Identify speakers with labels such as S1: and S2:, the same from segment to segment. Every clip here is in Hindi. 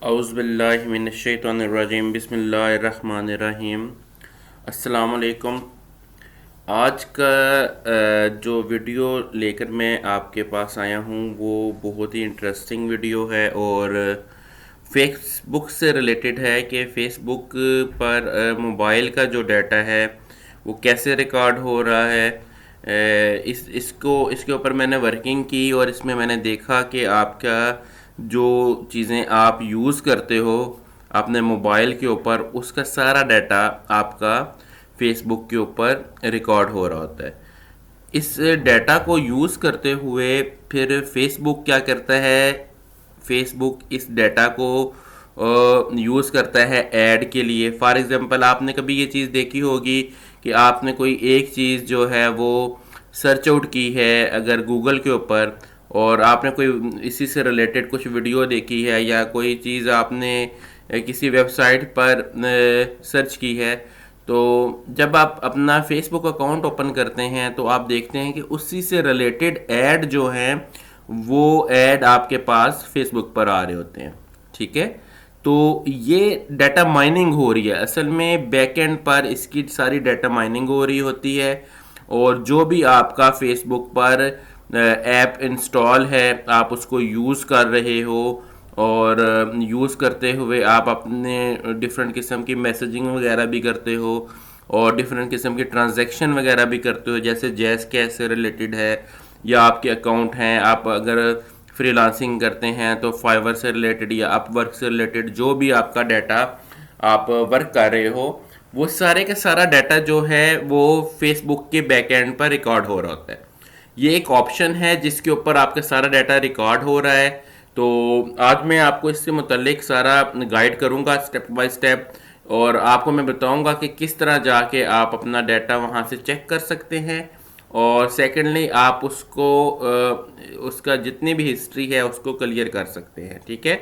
S1: औज़ुबिल्लाहिमिनश्शैतानिर्रजीम बिस्मिल्लाहिर्रहमानिर्रहीम। अस्सलाम वालेकुम। आज का जो वीडियो लेकर मैं आपके पास आया हूँ वो बहुत ही इंटरेस्टिंग वीडियो है और फेसबुक से रिलेटेड है कि फ़ेसबुक पर मोबाइल का जो डाटा है वो कैसे रिकॉर्ड हो रहा है। इसके ऊपर मैंने वर्किंग की और इसमें मैंने देखा कि आपका जो चीज़ें आप यूज़ करते हो अपने मोबाइल के ऊपर उसका सारा डाटा आपका फेसबुक के ऊपर रिकॉर्ड हो रहा होता है। इस डाटा को यूज़ करते हुए फिर फेसबुक क्या करता है, फेसबुक इस डाटा को यूज़ करता है ऐड के लिए। फॉर एग्ज़ाम्पल आपने कभी ये चीज़ देखी होगी कि आपने कोई एक चीज़ जो है वो सर्च आउट की है अगर गूगल के ऊपर, और आपने कोई इसी से रिलेटेड कुछ वीडियो देखी है या कोई चीज़ आपने किसी वेबसाइट पर सर्च की है, तो जब आप अपना फेसबुक अकाउंट ओपन करते हैं तो आप देखते हैं कि उसी से रिलेटेड ऐड जो हैं वो ऐड आपके पास फेसबुक पर आ रहे होते हैं। ठीक है, तो ये डाटा माइनिंग हो रही है, असल में बैकएंड पर इसकी सारी डाटा माइनिंग हो रही होती है। और जो भी आपका फेसबुक पर ऐप इंस्टॉल है आप उसको यूज़ कर रहे हो और यूज़ करते हुए आप अपने डिफरेंट किस्म की मैसेजिंग वगैरह भी करते हो और डिफरेंट किस्म की ट्रांजैक्शन वगैरह भी करते हो, जैसे जैस कैश से रिलेटेड है या आपके अकाउंट हैं, आप अगर फ्रीलांसिंग करते हैं तो फाइवर से रिलेटेड या अपवर्क से रिलेटेड जो भी आपका डाटा आप वर्क कर रहे हो वो सारे का सारा डाटा जो है वो फेसबुक के बैकएंड पर रिकॉर्ड हो रहा होता है। ये एक ऑप्शन है जिसके ऊपर आपका सारा डाटा रिकॉर्ड हो रहा है। तो आज मैं आपको इससे मुतल्लिक सारा गाइड करूंगा स्टेप बाय स्टेप, और आपको मैं बताऊंगा कि किस तरह जाके आप अपना डाटा वहां से चेक कर सकते हैं और सेकेंडली आप उसको उसका जितनी भी हिस्ट्री है उसको क्लियर कर सकते हैं। ठीक है,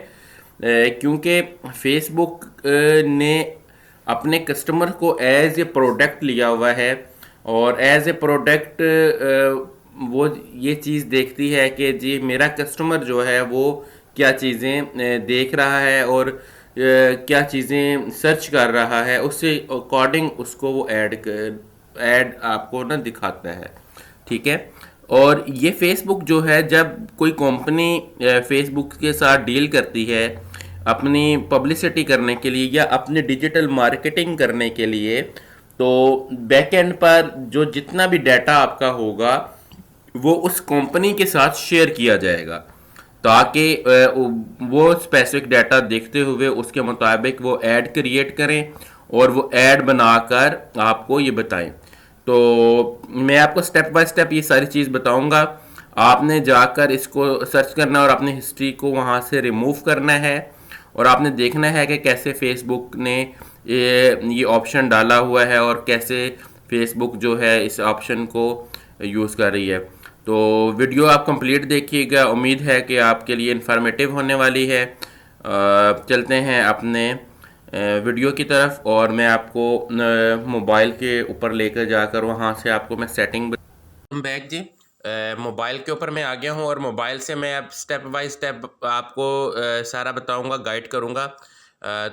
S1: क्योंकि फेसबुक ने अपने कस्टमर को एज ए प्रोडक्ट लिया हुआ है और एज ए प्रोडक्ट वो ये चीज़ देखती है कि जी मेरा कस्टमर जो है वो क्या चीज़ें देख रहा है और क्या चीज़ें सर्च कर रहा है, उससे अकॉर्डिंग उसको वो ऐड आपको ना दिखाता है। ठीक है, और ये फेसबुक जो है जब कोई कंपनी फेसबुक के साथ डील करती है अपनी पब्लिसिटी करने के लिए या अपनी डिजिटल मार्केटिंग करने के लिए, तो बैकएंड पर जो जितना भी डाटा आपका होगा वो उस कंपनी के साथ शेयर किया जाएगा ताकि वो स्पेसिफिक डाटा देखते हुए उसके मुताबिक वो ऐड क्रिएट करें और वो ऐड बनाकर आपको ये बताएं। तो मैं आपको स्टेप बाय स्टेप ये सारी चीज़ बताऊंगा। आपने जाकर इसको सर्च करना और अपनी हिस्ट्री को वहाँ से रिमूव करना है और आपने देखना है कि कैसे फेसबुक ने ये ऑप्शन डाला हुआ है और कैसे फेसबुक जो है इस ऑप्शन को यूज़ कर रही है। तो वीडियो आप कंप्लीट देखिएगा, उम्मीद है कि आपके लिए इन्फॉर्मेटिव होने वाली है। चलते हैं अपने वीडियो की तरफ और मैं आपको मोबाइल के ऊपर लेकर जाकर वहाँ से आपको मैं सेटिंग बैक जी मोबाइल के ऊपर मैं आ गया हूँ और मोबाइल से मैं अब स्टेप बाय स्टेप आपको सारा बताऊँगा, गाइड करूँगा।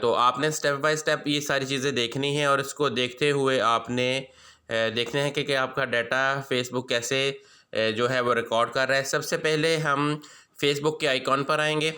S1: तो आपने स्टेप बाय स्टेप ये सारी चीज़ें देखनी है और इसको देखते हुए आपने देखना है कि आपका डाटा फेसबुक कैसे जो है वो रिकॉर्ड कर रहा है। सबसे पहले हम फेसबुक के आइकॉन पर आएंगे।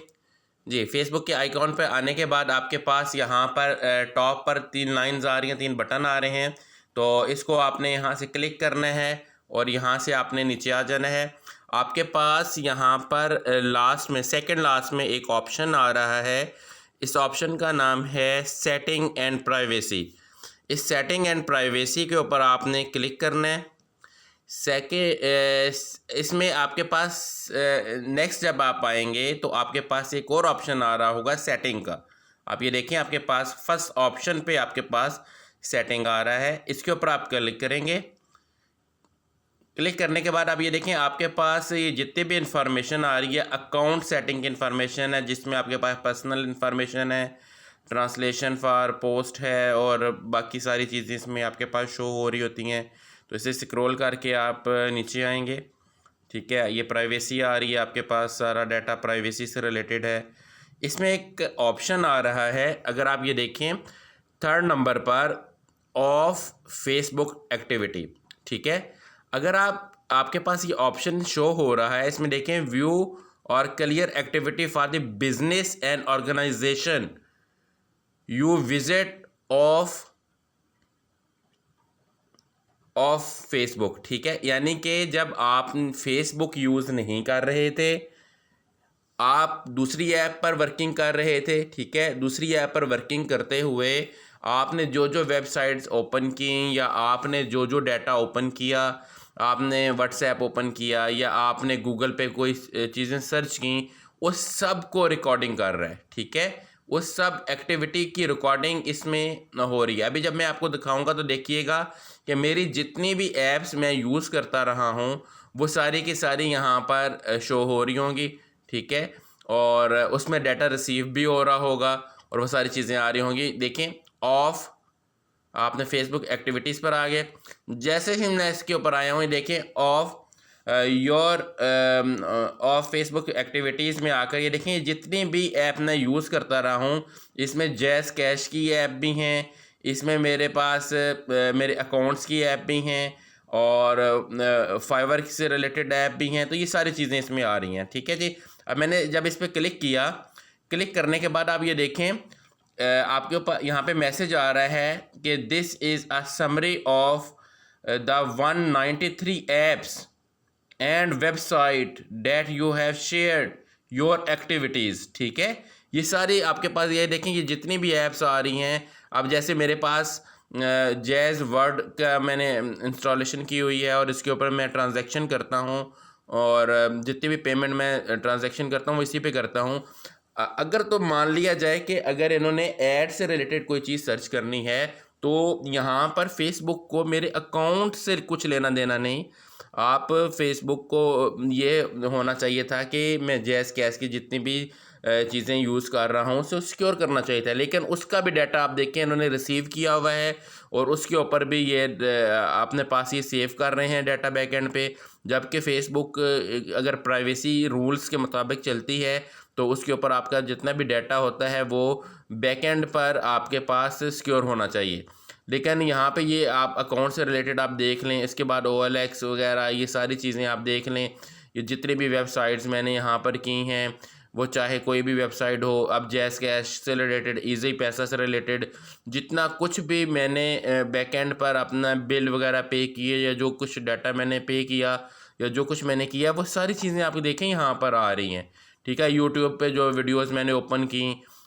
S1: जी, फेसबुक के आइकॉन पर आने के बाद आपके पास यहाँ पर टॉप पर 3 लाइन्स आ रही हैं, 3 बटन आ रहे हैं। तो इसको आपने यहाँ से क्लिक करना है और यहाँ से आपने नीचे आ जाना है। आपके पास यहाँ पर लास्ट में सेकंड लास्ट में एक ऑप्शन आ रहा है। इस ऑप्शन का नाम है सेटिंग एंड प्राइवेसी। इस सेटिंग एंड प्राइवेसी के ऊपर आपने क्लिक करना है। इसमें आपके पास नेक्स्ट जब आप आएंगे तो आपके पास एक और ऑप्शन आ रहा होगा सेटिंग का। आप ये देखें आपके पास फर्स्ट ऑप्शन पे आपके पास सेटिंग आ रहा है, इसके ऊपर आप क्लिक करेंगे। क्लिक करने के बाद आप ये देखें आपके पास ये जितने भी इंफॉर्मेशन आ रही है अकाउंट सेटिंग की इंफॉर्मेशन है, जिसमें आपके पास पर्सनल इंफॉर्मेशन है, ट्रांसलेशन फॉर पोस्ट है और बाकी सारी चीज़ें इसमें आपके पास शो हो रही होती हैं। तो इसे स्क्रॉल करके आप नीचे आएंगे। ठीक है, ये प्राइवेसी आ रही है, आपके पास सारा डाटा प्राइवेसी से रिलेटेड है। इसमें एक ऑप्शन आ रहा है, अगर आप ये देखें 3rd नंबर पर, ऑफ फेसबुक एक्टिविटी, ठीक है। अगर आपके पास ये ऑप्शन शो हो रहा है, इसमें देखें व्यू और clear activity for the business and organisation you visit of Facebook, ठीक है। यानी कि जब आप फेसबुक यूज़ नहीं कर रहे थे, आप दूसरी ऐप पर वर्किंग कर रहे थे, ठीक है, दूसरी ऐप पर वर्किंग करते हुए आपने जो जो वेबसाइट्स ओपन की या आपने जो जो डाटा ओपन किया, आपने व्हाट्सएप ओपन किया या आपने गूगल पे कोई चीज़ें सर्च की, उस सब को रिकॉर्डिंग कर रहा है, ठीक है। उस सब एक्टिविटी की रिकॉर्डिंग इसमें हो रही है। अभी जब मैं आपको दिखाऊंगा तो देखिएगा कि मेरी जितनी भी ऐप्स मैं यूज़ करता रहा हूँ वो सारी की सारी यहाँ पर शो हो रही होंगी, ठीक है। और उसमें डाटा रिसीव भी हो रहा होगा और वो सारी चीज़ें आ रही होंगी। देखें ऑफ, आपने फेसबुक एक्टिविटीज़ पर आ गए, जैसे ही मैं इसके ऊपर आया हूँ देखें of your of Facebook activities में आकर ये देखें जितनी भी ऐप मैं यूज़ करता रहा हूँ, इसमें जैस कैश की ऐप भी हैं, इसमें मेरे पास मेरे अकाउंट्स की ऐप भी हैं और फाइवर से रिलेटेड ऐप भी हैं। तो ये सारी चीज़ें इसमें आ रही हैं, ठीक है जी। अब मैंने जब इस पर क्लिक किया, क्लिक करने के बाद आप ये देखें आपके ऊपर यहाँ पे मैसेज आ रहा है कि this is a summary of the 193 apps and website that you have shared your activities, ठीक है। ये सारी आपके पास, ये देखें ये जितनी भी ऐप्स आ रही हैं, अब जैसे मेरे पास जैज़ वर्ड का मैंने इंस्टॉलेशन की हुई है और इसके ऊपर मैं ट्रांजैक्शन करता हूँ और जितनी भी पेमेंट मैं ट्रांजैक्शन करता हूँ इसी पे करता हूँ। अगर तो मान लिया जाए कि अगर इन्होंने ऐड से रिलेटेड कोई चीज़ सर्च करनी है तो यहाँ पर फेसबुक को मेरे अकाउंट से कुछ लेना देना नहीं। आप फेसबुक को ये होना चाहिए था कि मैं जैज़ कैश की जितनी भी चीज़ें यूज़ कर रहा हूँ उसे सिक्योर करना चाहिए था, लेकिन उसका भी डाटा आप देखें इन्होंने रिसीव किया हुआ है और उसके ऊपर भी ये अपने पास ये सेव कर रहे हैं डाटा बैकएंड पे। जबकि फ़ेसबुक अगर प्राइवेसी रूल्स के मुताबिक चलती है तो उसके ऊपर आपका जितना भी डाटा होता है वो बैकएंड पर आपके पास सिक्योर होना चाहिए। लेकिन यहाँ पे ये आप अकाउंट से रिलेटेड आप देख लें, इसके बाद OLX वगैरह ये सारी चीज़ें आप देख लें, ये जितनी भी वेबसाइट्स मैंने यहाँ पर की हैं वो चाहे कोई भी वेबसाइट हो, अब जैज़ कैश से रिलेटेड, ईजी पैसा से रिलेटेड, जितना कुछ भी मैंने बैकएंड पर अपना बिल वगैरह पे किए या जो कुछ डाटा मैंने पे किया या जो कुछ मैंने किया वो सारी चीज़ें आप देखें यहाँ पर आ रही हैं, ठीक है। यूट्यूब पे जो वीडियोस मैंने ओपन की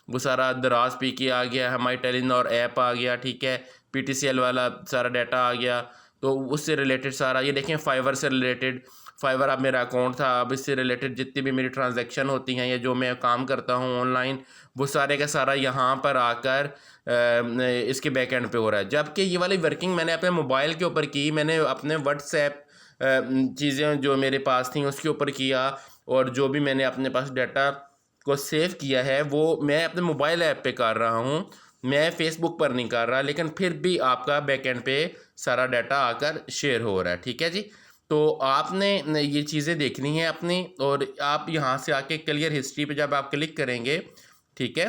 S1: वो सारा दराज पी के आ गया, हमारी टेलीनॉर ऐप आ गया, ठीक है, PTCL वाला सारा डाटा आ गया। तो उससे रिलेटेड सारा ये देखें फाइवर से रिलेटेड, फाइवर अब मेरा अकाउंट था, अब इससे रिलेटेड जितनी भी मेरी ट्रांजैक्शन होती हैं या जो मैं काम करता हूँ ऑनलाइन वो सारे का सारा यहाँ पर आकर इसके बैकएंड पे हो रहा है। जबकि ये वाली वर्किंग मैंने अपने मोबाइल के ऊपर की, मैंने अपने व्हाट्सएप चीज़ें जो मेरे पास थी उसके ऊपर किया और जो भी मैंने अपने पास डाटा को सेव किया है वो मैं अपने मोबाइल ऐप पे कर रहा हूँ, मैं फेसबुक पर नहीं कर रहा, लेकिन फिर भी आपका बैकएंड पे सारा डाटा आकर शेयर हो रहा है, ठीक है जी। तो आपने ये चीज़ें देखनी है अपनी, और आप यहाँ से आके क्लियर हिस्ट्री पे जब आप क्लिक करेंगे, ठीक है,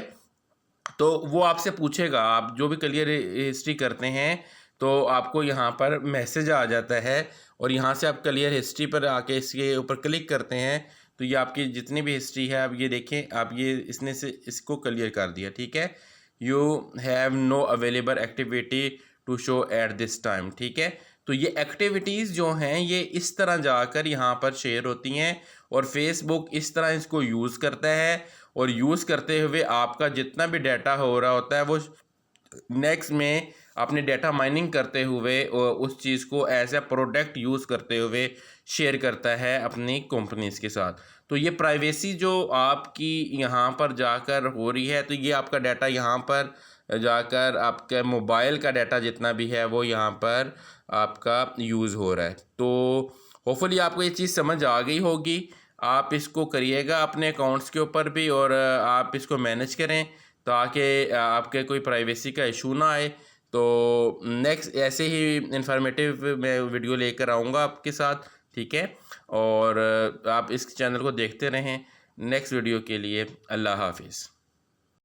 S1: तो वो आपसे पूछेगा, आप जो भी क्लियर हिस्ट्री करते हैं तो आपको यहाँ पर मैसेज आ जाता है और यहाँ से आप क्लियर हिस्ट्री पर आके इसके ऊपर क्लिक करते हैं तो ये आपकी जितनी भी हिस्ट्री है आप ये देखें, आप ये इसने से इसको क्लियर कर दिया, ठीक है। You have no available activity to show at this time, ठीक है। तो ये एक्टिविटीज़ जो हैं ये इस तरह जाकर यहाँ पर शेयर होती हैं और फेसबुक इस तरह इसको यूज़ करता है और यूज़ करते हुए आपका जितना भी डाटा हो रहा होता है वो नेक्स्ट में अपने डाटा माइनिंग करते हुए उस चीज़ को एज ए प्रोडक्ट यूज़ करते हुए शेयर करता है अपनी कंपनीज़ के साथ। तो ये प्राइवेसी जो आपकी यहाँ पर जाकर हो रही है, तो ये आपका डाटा यहाँ पर जाकर आपके मोबाइल का डाटा जितना भी है वो यहाँ पर आपका यूज़ हो रहा है। तो होपफुली आपको ये चीज़ समझ आ गई होगी। आप इसको करिएगा अपने अकाउंट्स के ऊपर भी और आप इसको मैनेज करें ताकि आपके कोई प्राइवेसी का इशू ना आए। तो नेक्स्ट ऐसे ही इंफॉर्मेटिव मैं वीडियो लेकर आऊँगा आपके साथ, ठीक है। और आप इस चैनल को देखते रहें। नेक्स्ट वीडियो के लिए अल्लाह हाफिज़।